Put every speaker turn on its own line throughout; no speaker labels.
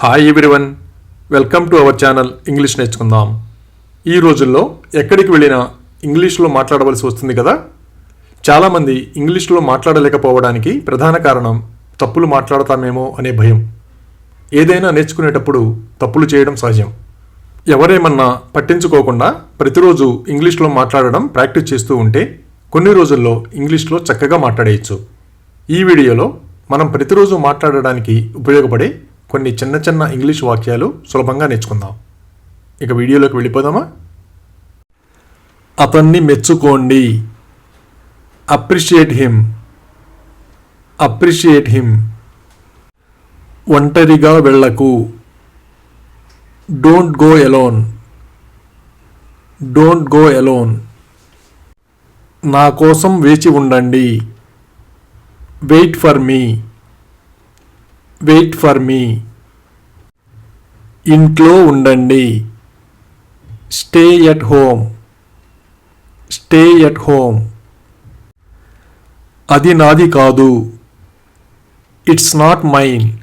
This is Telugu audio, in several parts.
Hi everyone, welcome to our channel English నేర్చుకుందాం. ఈ రోజుల్లో ఎక్కడికి వెళ్ళినా ఇంగ్లీష్లో మాట్లాడవలసి వస్తుంది కదా. చాలామంది ఇంగ్లీష్లో మాట్లాడలేకపోవడానికి ప్రధాన కారణం తప్పులు మాట్లాడతామేమో అనే భయం. ఏదైనా నేర్చుకునేటప్పుడు తప్పులు చేయడం సహజం. ఎవరేమన్నా పట్టించుకోకుండా ప్రతిరోజు ఇంగ్లీష్లో మాట్లాడడం ప్రాక్టీస్ చేస్తూ ఉంటే కొన్ని రోజుల్లో ఇంగ్లీష్లో చక్కగా మాట్లాడేయచ్చు. ఈ వీడియోలో మనం ప్రతిరోజు మాట్లాడడానికి ఉపయోగపడే కొన్ని చిన్న చిన్న ఇంగ్లీష్ వాక్యాలు సులభంగా నేర్చుకుందాం. ఇక వీడియోలోకి వెళ్ళిపోదామా? అతన్ని మెచ్చుకోండి. Appreciate him. Appreciate him. ఒంటరిగా వెళ్ళకు. Don't go alone. Don't go alone. నా కోసం వేచి ఉండండి. Wait for me. Wait for me. ఇంట్లో ఉండండి. Stay at home. Stay at home. అది నాది కాదు. It's not mine.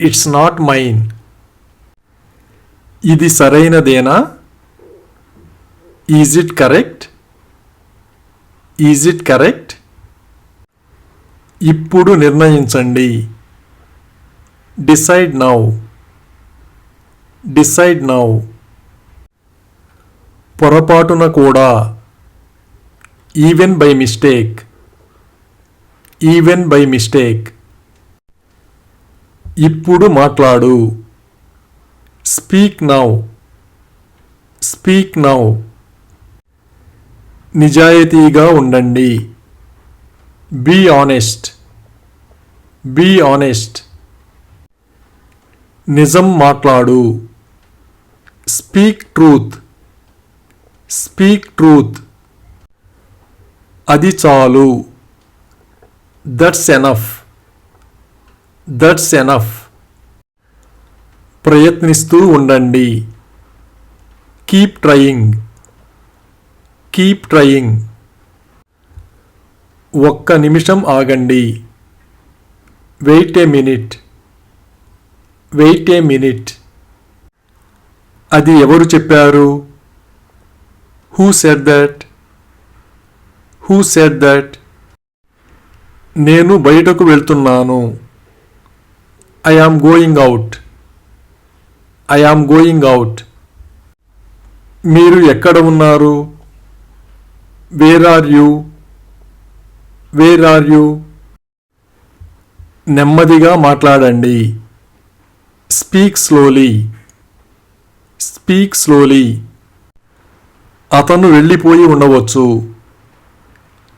It's not mine. ఇది సరైనదేనా? Is it correct? Is it correct? ఇప్పుడు నిర్ణయించండి. Decide now. Decide now. పొరపాటున కూడా. Even by mistake. Even by mistake. ఇప్పుడు మాట్లాడు. Speak now. Speak now. నిజాయితీగా ఉండండి. Be honest. Be honest. నిజం మాట్లాడు. Speak truth. Speak truth. అది చాలు. That's enough. That's enough. ప్రయత్నిస్తూ ఉండండి. Keep trying. Keep trying. ఒక్క నిమిషం ఆగండి. Wait a minute. Wait a minute. అది ఎవరు చెప్పారు? Who said that? Who said that? నేను బయటకు వెళ్తున్నాను. I am going out. I am going out. మీరు ఎక్కడ ఉన్నారు? Where are you? Where are you? నెమ్మదిగా మాట్లాడండి. Speak slowly. Speak slowly. అతను వెళ్ళిపోయి ఉండవచ్చు.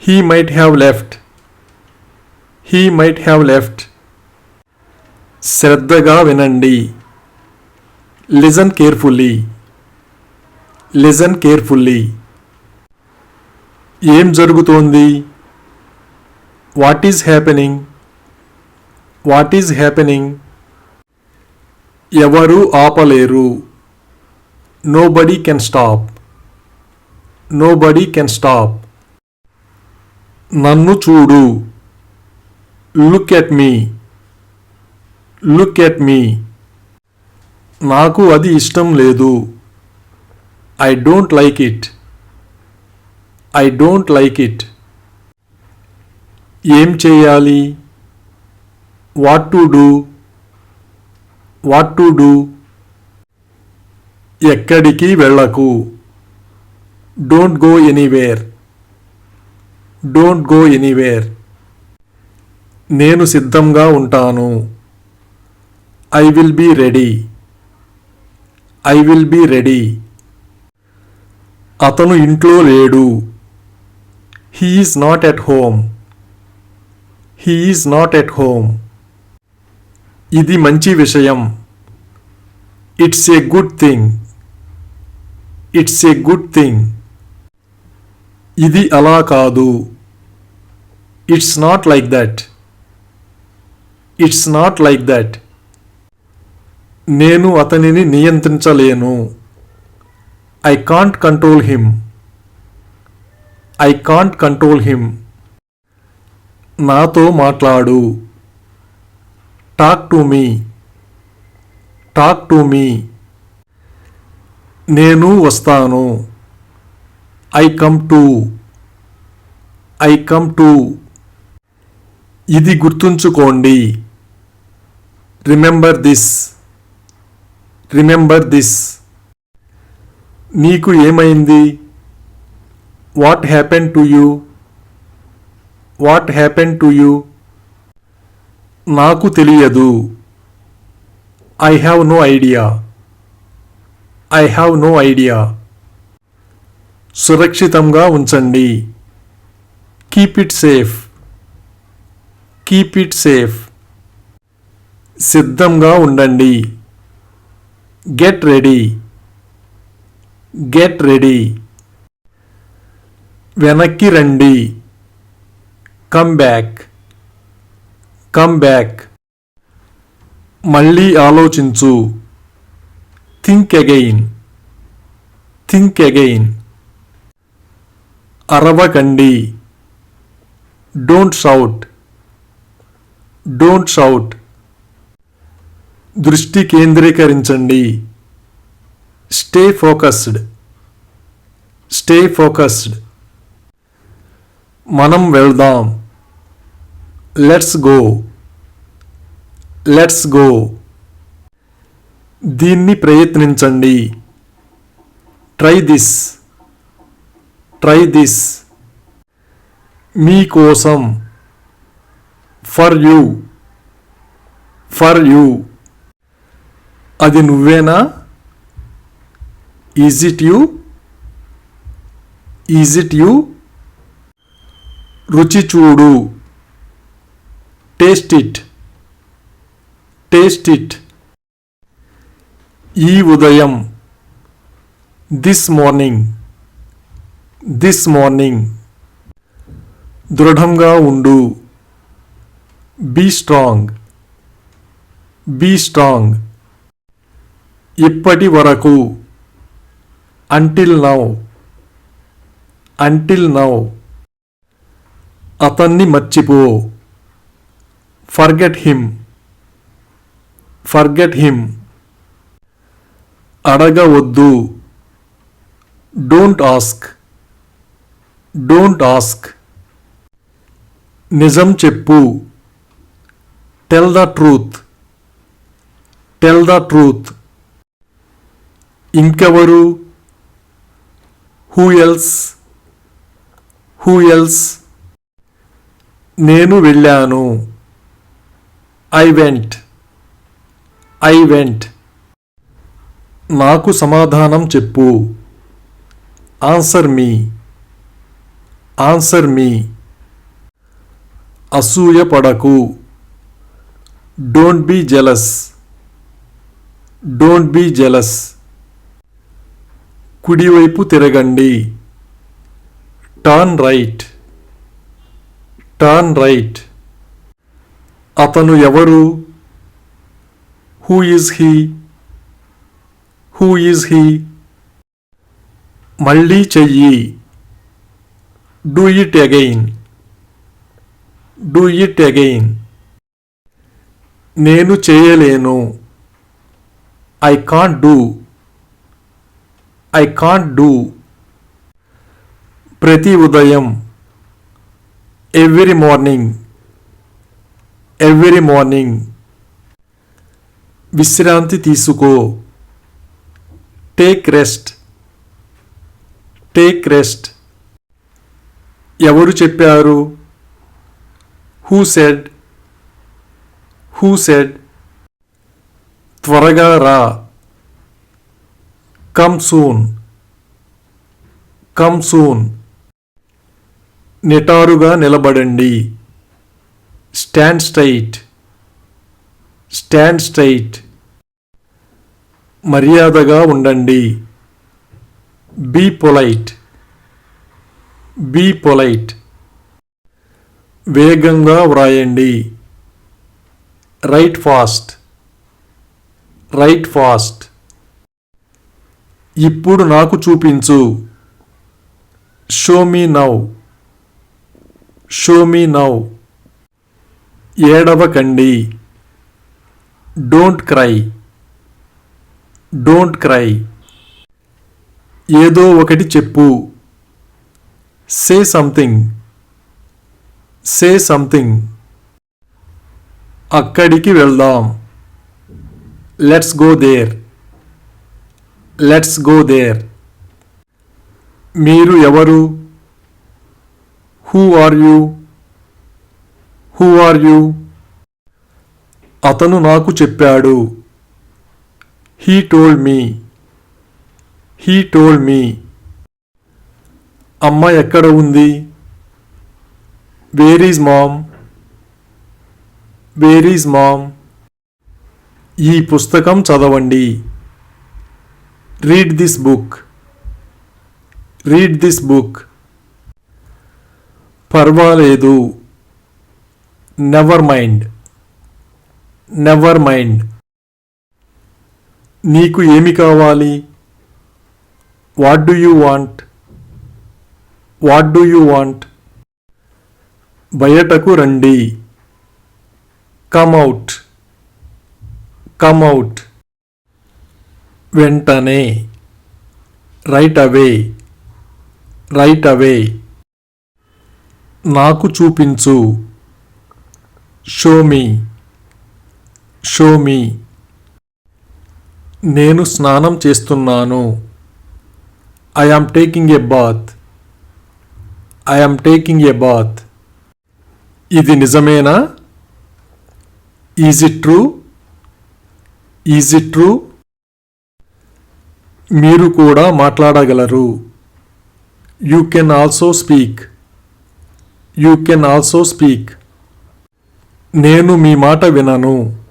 He might have left. He might have left. శ్రద్ధగా వినండి. Listen carefully. Listen carefully. ఏం జరుగుతోంది? What is happening? What is happening? ఎవరు ఆపలేరు. Nobody can stop. Nobody can stop. నన్ను చూడు. Look at me. Look at me. నాకు అది ఇష్టం లేదు. I don't like it. I don't like it. ఏం చేయాలి? What to do. What to do. ఎక్కడికి వెళ్ళకు. Don't go anywhere. Don't go anywhere. నేను సిద్ధంగా ఉంటాను. I will be ready. I will be ready. అతను ఇంట్లో లేడు. He is not at home. He is not at home. ఇది మంచి విషయం. It's a good thing. It's a good thing. ఇది అలా కాదు. It's not like that. It's not like that. నేను అతనిని నియంత్రించలేను. I can't control him. I can't control him. నాతో మాట్లాడు. Talk to me. Talk to me. నేను వస్తాను. I come to. I come to. ఇది గుర్తుంచుకోండి. Remember this. Remember this. నీకు ఏమైంది? What happen to you? What happen to you? నాకు తెలియదు. I have no idea. I have no idea. సురక్షితంగా ఉంచండి. Keep it safe. Keep it safe. సిద్ధంగా ఉండండి. Get ready. Get ready. వెనక్కి రండి. Come back. Come back. మళ్ళీ ఆలోచించు. Think again. Think again. అరవకండి. Don't shout. Don't shout. దృష్టి కేంద్రీకరించండి. Stay focused. Stay focused. మనం వెళ్దాం. Let's go. Let's go. దీన్ని ప్రయత్నించండి. Try this. Try this. మీకోసం. For you. For you. అది నువ్వేనా? Is it you? Is it you? రుచి చూడు. Taste it. Taste it. ఈ ఉదయం. This morning. This morning. దృఢంగా ఉండు. Be strong. Be strong. ఇప్పటి వరకు. Until now. Until now. అతన్ని మర్చిపో. Forget him. Forget him. అడగవద్దు. Don't ask. Don't ask. నిజం చెప్పు. Tell the truth. Tell the truth. ఇంకెవరు? Who else. Who else. నేను వెళ్ళాను. I went. I went. నాకు సమాధానం చెప్పు. Answer me. Answer me. అసూయ పడకు. Don't be jealous. Don't be jealous. కుడివైపు తిరగండి. Turn right. Turn right. అతను ఎవరు? Who is he? Who is he? మళ్ళీ చెయ్యి. Do it again. Do it again. నేను చేయలేను. I can't do. I can't do. ప్రతి ఉదయం. Every morning. Every morning. విశ్రాంతి తీసుకో. Take rest. Take rest. ఎవరు చెప్పారు? Who said. Who said. త్వరగా రా. Come soon. Come soon. నిటారుగా నిలబడండి. Stand straight. Stand straight. మర్యాదగా ఉండండి. Be polite. Be polite. వేగంగా వ్రాయండి. Write fast. Write fast. ఇప్పుడు నాకు చూపించు. Show me now. Show me now. ఏడవకండి. Don't cry. Don't cry. ఏదో ఒకటి చెప్పు. Say something. Say something. అక్కడికి వెళ్దాం. Let's go there. Let's go there. మీరు ఎవరు? Who are you? Who are you? అతను నాకు చెప్పాడు. He told me. He told me. అమ్మ ఎక్కడ ఉంది? Where is mom? Where is mom? ఈ పుస్తకం చదవండి. Read this book. Read this book. పర్వాలేదు. Never mind. Never mind. నీకు ఏమి కావాలి? What do you want? What do you want? బయటకు రండి. Come out. Come out. వెంటనే. Right away. Right away. నాకు చూపించు. Show me. Show me. నేను స్నానం చేస్తున్నాను. I am taking a bath. I am taking a bath. ఇది నిజమేనా? Is it true? Is it true? మీరు కూడా మాట్లాడగలరు. You can also speak. You can also speak. నేను మీ మాట వినను.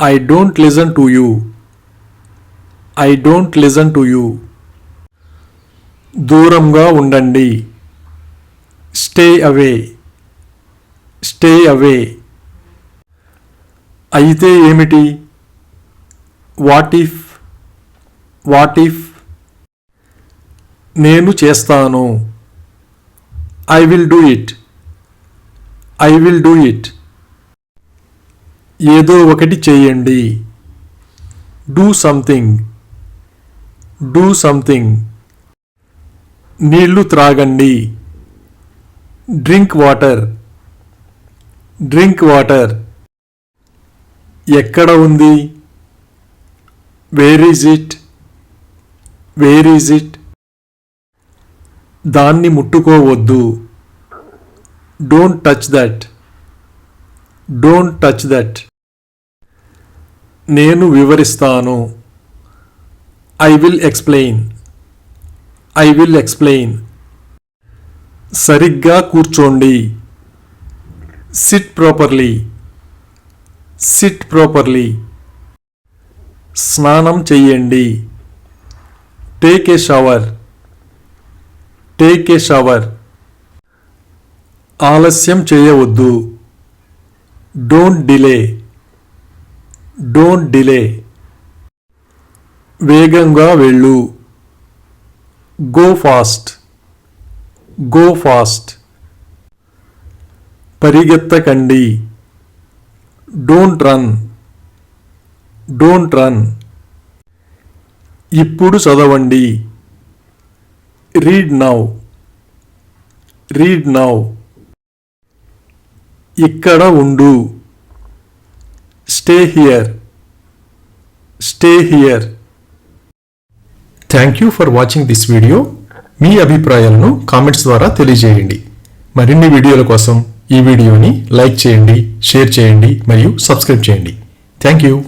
I don't listen to you. I don't listen to you. దూరంగా ఉండండి. Stay away. Stay away. అయితే ఏమిటి? What if? What if? నేను చేస్తాను. I will do it. I will do it. ఏదో ఒకటి చేయండి. Do something. Do something. నీళ్లు త్రాగండి. Drink water. Drink water. ఎక్కడ ఉంది? Where is it? Where is it? దాన్ని ముట్టుకోవద్దు. Don't touch that. Don't touch that. నేను వివరిస్తాను. I will explain. I will explain. సరిగ్గా కూర్చోండి. Sit properly. Sit properly. స్నానం చెయ్యండి. Take a shower. Take a shower. ఆలస్యం చేయవద్దు. Don't delay. Don't delay. వేగంగా వెళ్ళు. Go fast. Go fast. పరిగెత్తకండి. Don't run. Don't run. ఇప్పుడు చదవండి. Read now. Read now. ఇక్కడ ఉండు. Stay here. Stay here. Thank you for watching this video. మీ అభిప్రాయాలను కామెంట్స్ ద్వారా తెలియజేయండి. మరిన్ని వీడియోల కోసం ఈ వీడియోని లైక్ చేయండి, షేర్ చేయండి మరియు సబ్స్క్రైబ్ చేయండి. Thank you.